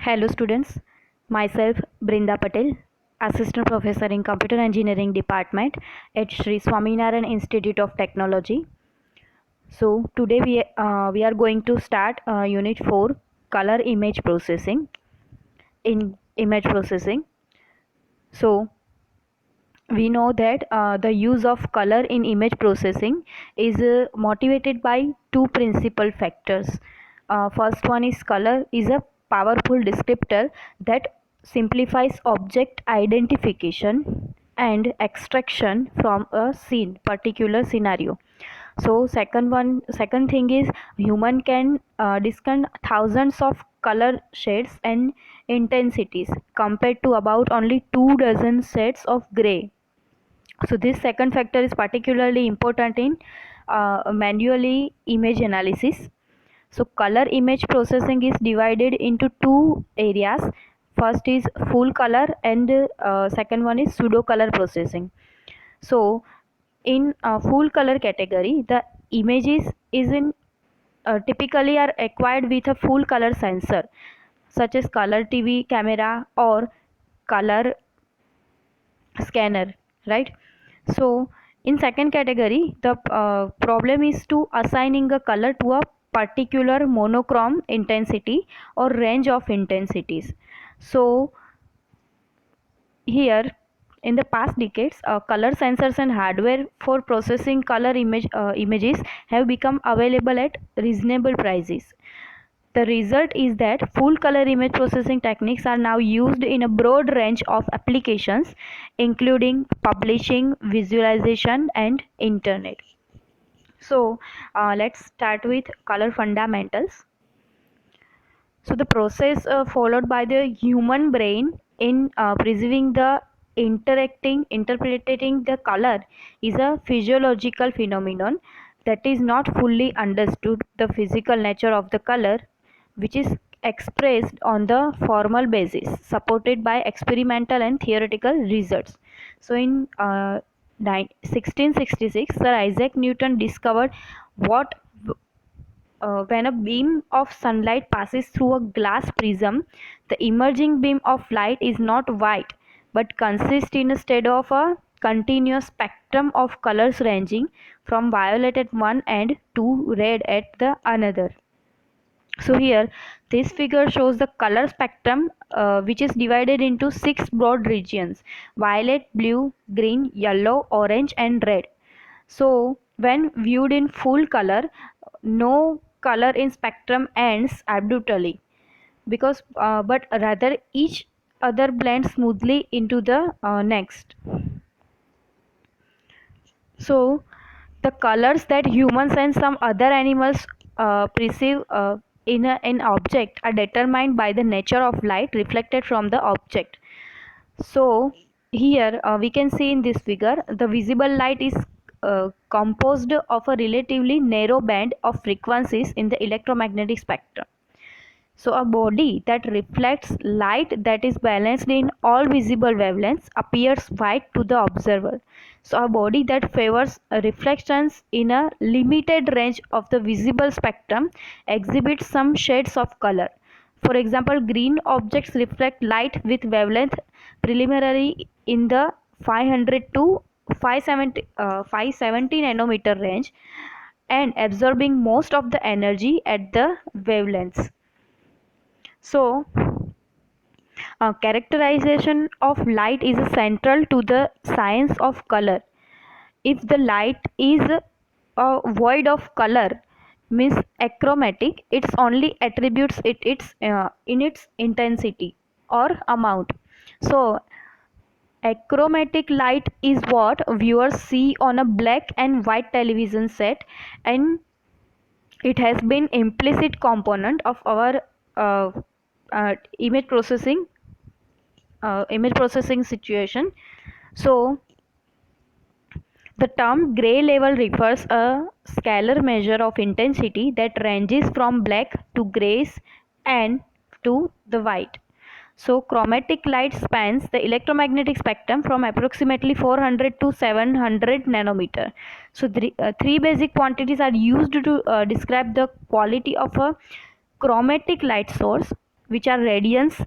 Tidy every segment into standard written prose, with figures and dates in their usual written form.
Hello students, myself Brinda Patel, Assistant Professor in Computer Engineering Department at Sri Swaminarayan Institute of Technology. So today we are going to start Unit 4 Color Image Processing in Image Processing. So we know that the use of color in image processing is motivated by two principal factors. First one is color is a powerful descriptor that simplifies object identification and extraction from a particular scenario. So second thing is human can discern thousands of color shades and intensities compared to about only 2 dozen shades of gray. So this second factor is particularly important in manually image analysis. So color image processing is divided into two areas. First is full color and second one is pseudo color processing. So in full color category, the images is in typically are acquired with a full color sensor such as color TV camera or color scanner, right? So in second category, the problem is to assigning a color to a particular monochrome intensity or range of intensities. So here in the past decades, color sensors and hardware for processing color images have become available at reasonable prices. The result is that full color image processing techniques are now used in a broad range of applications, including publishing, visualization, and internet. So, let's start with color fundamentals. So, the process followed by the human brain in perceiving the interpreting the color is a physiological phenomenon that is not fully understood the physical nature of the color, which is expressed on the formal basis supported by experimental and theoretical results. So in 1666 Sir Isaac Newton discovered what when a beam of sunlight passes through a glass prism, the emerging beam of light is not white but consists instead of a continuous spectrum of colors ranging from violet at one end to red at the another. So here this figure shows the color spectrum which is divided into 6 broad regions: violet, blue, green, yellow, orange and red. So when viewed in full color, no color in spectrum ends abruptly because but rather each other blends smoothly into the next. So the colors that humans and some other animals perceive in an object are determined by the nature of light reflected from the object. So here we can see in this figure the visible light is composed of a relatively narrow band of frequencies in the electromagnetic spectrum. So a body that reflects light that is balanced in all visible wavelengths appears white to the observer. So a body that favors reflections in a limited range of the visible spectrum exhibits some shades of color. For example, green objects reflect light with wavelength preliminary in the 500 to 570 nanometer range and absorbing most of the energy at the wavelengths. So, characterization of light is central to the science of color. If the light is void of color, means achromatic, its only attributes its in its intensity or amount. So, achromatic light is what viewers see on a black and white television set, and it has been implicit component of our uh, uh, image processing situation. So the term gray level refers a scalar measure of intensity that ranges from black to grays and to the white. So chromatic light spans the electromagnetic spectrum from approximately 400 to 700 nanometer. So three basic quantities are used to describe the quality of a chromatic light source. which are radiance,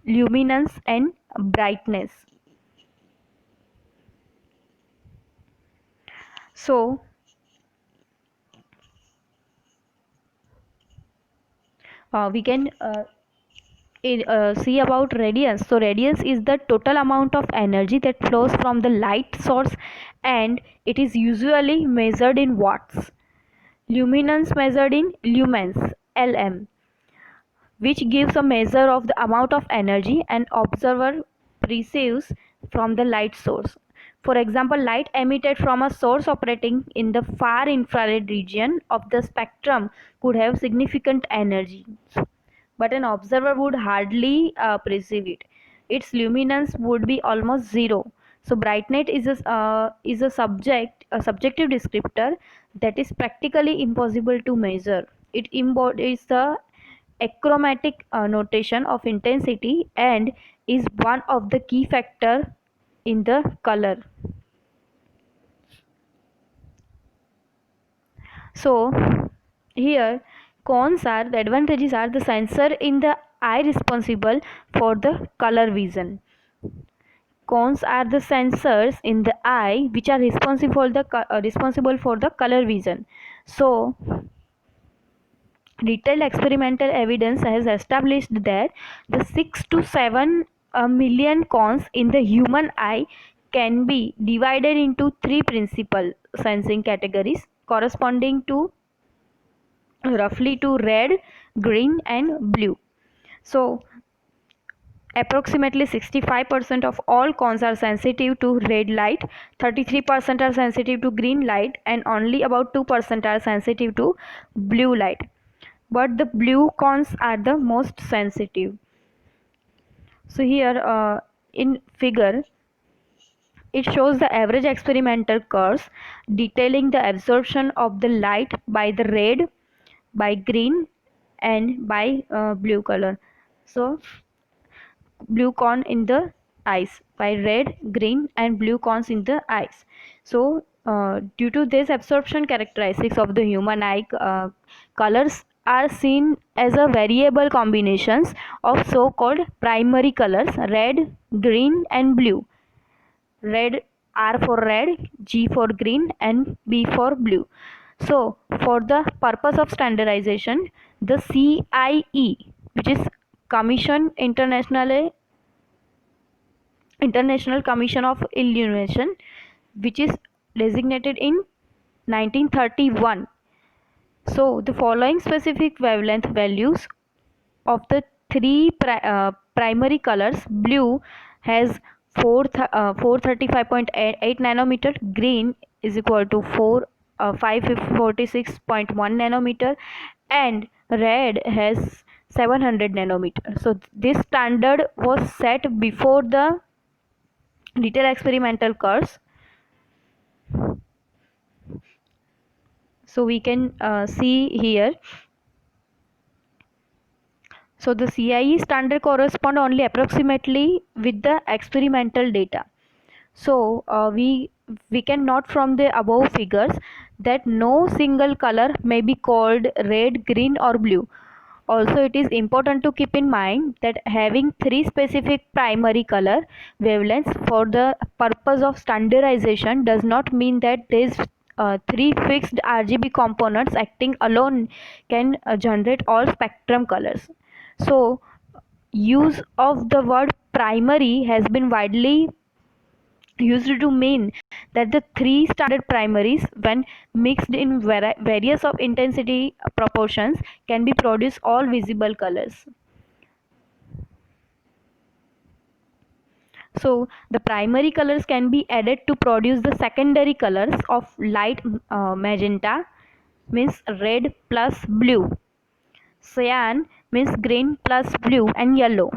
luminance and brightness. So we can see about radiance. So radiance is the total amount of energy that flows from the light source, and it is usually measured in watts. Luminance measured in lumens, lm, which gives a measure of the amount of energy an observer perceives from the light source. For example, light emitted from a source operating in the far infrared region of the spectrum could have significant energy, but an observer would hardly perceive it. Its luminance would be almost zero. So brightness is a subjective descriptor that is practically impossible to measure. It embodies the achromatic notation of intensity and is one of the key factor in the color. So here cons are the advantages are the sensor in the eye responsible for the color vision. Cones are the sensors in the eye which are responsible for the color vision. So detailed experimental evidence has established that the 6 to 7 million cones in the human eye can be divided into three principal sensing categories corresponding to roughly to red, green and blue. So approximately 65% of all cones are sensitive to red light, 33% are sensitive to green light and only about 2% are sensitive to blue light. But the blue cones are the most sensitive. So here in figure it shows the average experimental curves detailing the absorption of the light by the red, by green and by blue color. So blue cone in the eyes by red, green and blue cones in the eyes. So due to this absorption characteristics of the human eye, colors are seen as a variable combinations of so-called primary colors red, green and blue. Red, R for red, G for green and B for blue. So for the purpose of standardization, the CIE, which is Commission International Commission of Illumination, which is designated in 1931. So the following specific wavelength values of the three primary colors. Blue has 435.8 nanometer, green is equal to 546.1 nanometer and red has 700 nanometer. So this standard was set before the detailed experimental curves. So we can see here. So the CIE standard correspond only approximately with the experimental data. So we can note from the above figures that no single color may be called red, green or blue. Also, it is important to keep in mind that having three specific primary color wavelengths for the purpose of standardization does not mean that these three fixed RGB components acting alone can generate all spectrum colors. So, use of the word primary has been widely used to mean that the three standard primaries when mixed in various of intensity proportions can be produce all visible colors. So the primary colors can be added to produce the secondary colors of light magenta means red plus blue, cyan means green plus blue and yellow,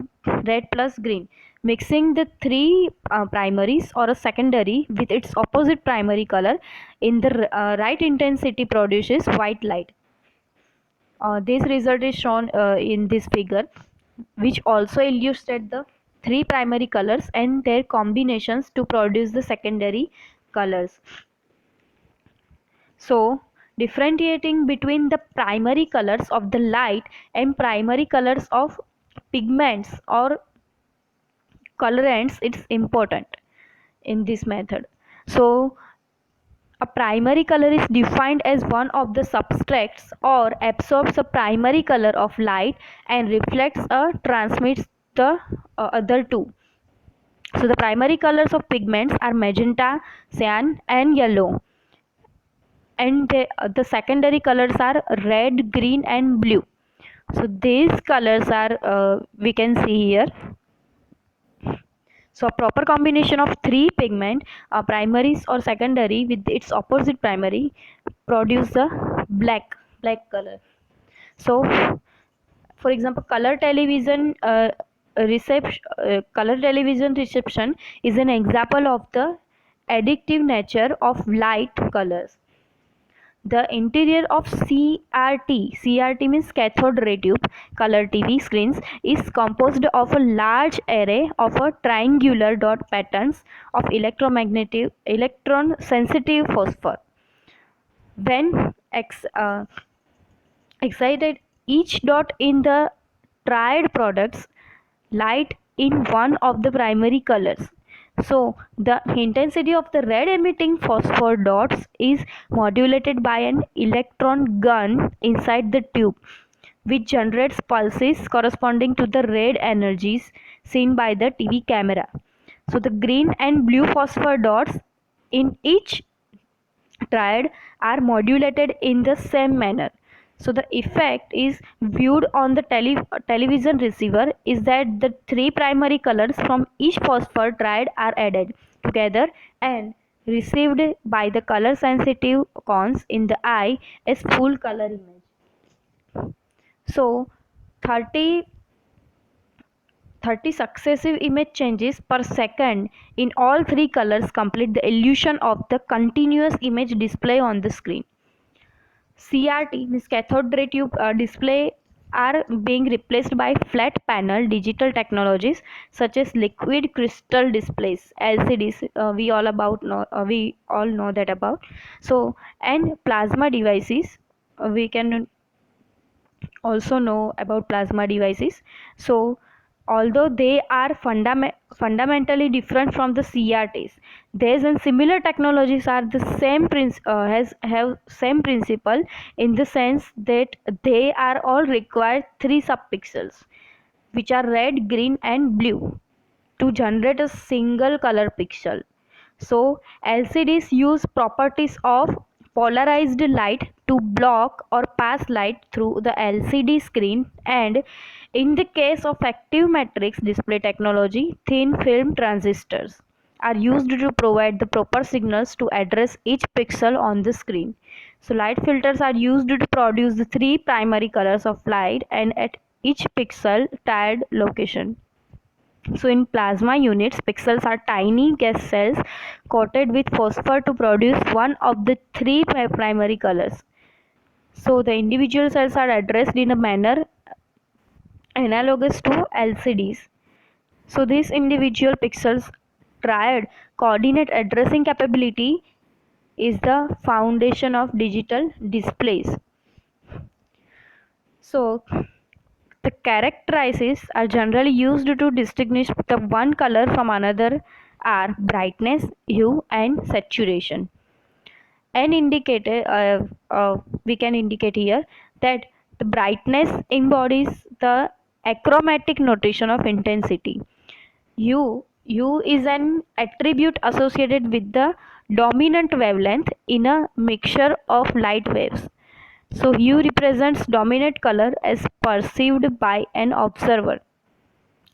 red plus green. Mixing the three primaries or a secondary with its opposite primary color in the right intensity produces white light. This result is shown in this figure, which also illustrates the three primary colors and their combinations to produce the secondary colors. So differentiating between the primary colors of the light and primary colors of pigments or colorants, it's important in this method. So a primary color is defined as one of the substrates or absorbs a primary color of light and reflects or transmits the other two. So the primary colors of pigments are magenta, cyan and yellow, and the secondary colors are red, green and blue. So these colors are we can see here. So a proper combination of three pigment, primaries or secondary with its opposite primary, produce the black color. So for example, color television reception is an example of the additive nature of light colors. The interior of CRT means cathode ray tube color TV screens, is composed of a large array of a triangular dot patterns of electron sensitive phosphor. When excited, each dot in the triad products light in one of the primary colors. So the intensity of the red emitting phosphor dots is modulated by an electron gun inside the tube, which generates pulses corresponding to the red energies seen by the TV camera. So the green and blue phosphor dots in each triad are modulated in the same manner. So the effect is viewed on the television receiver is that the three primary colors from each phosphor triad are added together and received by the color sensitive cones in the eye as full color image. So 30 successive image changes per second in all three colors complete the illusion of the continuous image display on the screen. CRT means cathode ray tube display are being replaced by flat panel digital technologies such as liquid crystal displays LCDs. We all know that about. So and plasma devices, we can also know about plasma devices. So although they are fundamentally different from the CRTs, these and similar technologies are the same have same principle in the sense that they are all require three subpixels, which are red, green and blue, to generate a single color pixel. So LCDs use properties of polarized light to block or pass light through the LCD screen, and in the case of active matrix display technology, thin film transistors are used to provide the proper signals to address each pixel on the screen. So light filters are used to produce the three primary colors of light and at each pixel tied location. So in plasma units, pixels are tiny gas cells coated with phosphor to produce one of the three primary colors. So the individual cells are addressed in a manner analogous to LCDs. So this individual pixels triad coordinate addressing capability is the foundation of digital displays. So the characteristics are generally used to distinguish the one color from another are brightness, hue and saturation. And we can indicate here that the brightness embodies the achromatic notation of intensity. U is an attribute associated with the dominant wavelength in a mixture of light waves. So hue represents dominant color as perceived by an observer.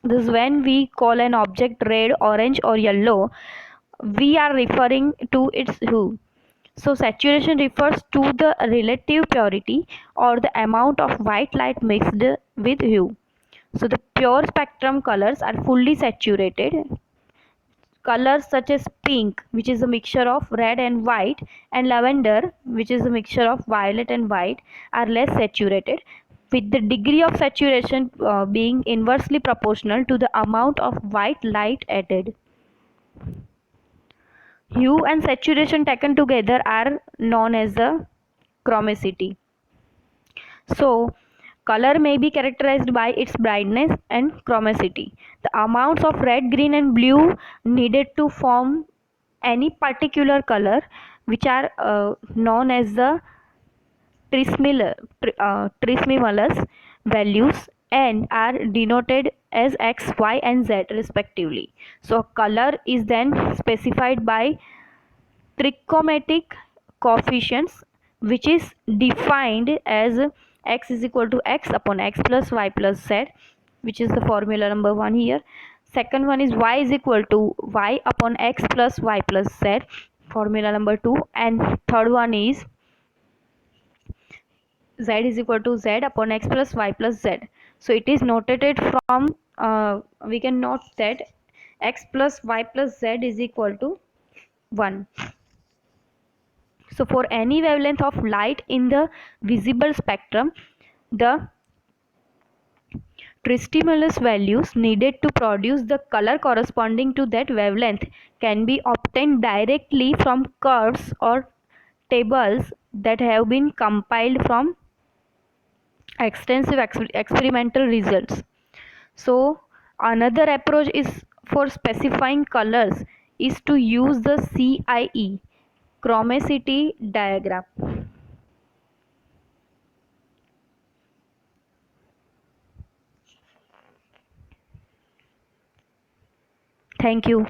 This is when we call an object red, orange or yellow, we are referring to its hue. So saturation refers to the relative purity or the amount of white light mixed with hue. So the pure spectrum colors are fully saturated. Colors such as pink, which is a mixture of red and white, and lavender, which is a mixture of violet and white, are less saturated, with the degree of saturation being inversely proportional to the amount of white light added. Hue and saturation taken together are known as the chromacity. So Color may be characterized by its brightness and chromacity. The amounts of red, green and blue needed to form any particular color, which are known as the Trismimulus values, and are denoted as x, y and z respectively. So color is then specified by trichomatic coefficients, which is defined as x is equal to x upon x plus y plus z, which is the formula number 1 here. Second one is y is equal to y upon x plus y plus z, formula number 2. And third one is z is equal to z upon x plus y plus z. So it is notated from, we can note that x plus y plus z is equal to 1. So for any wavelength of light in the visible spectrum, the Tristimulus values needed to produce the color corresponding to that wavelength can be obtained directly from curves or tables that have been compiled from extensive experimental results. So another approach is for specifying colors is to use the CIE, chromacity diagram. Thank you.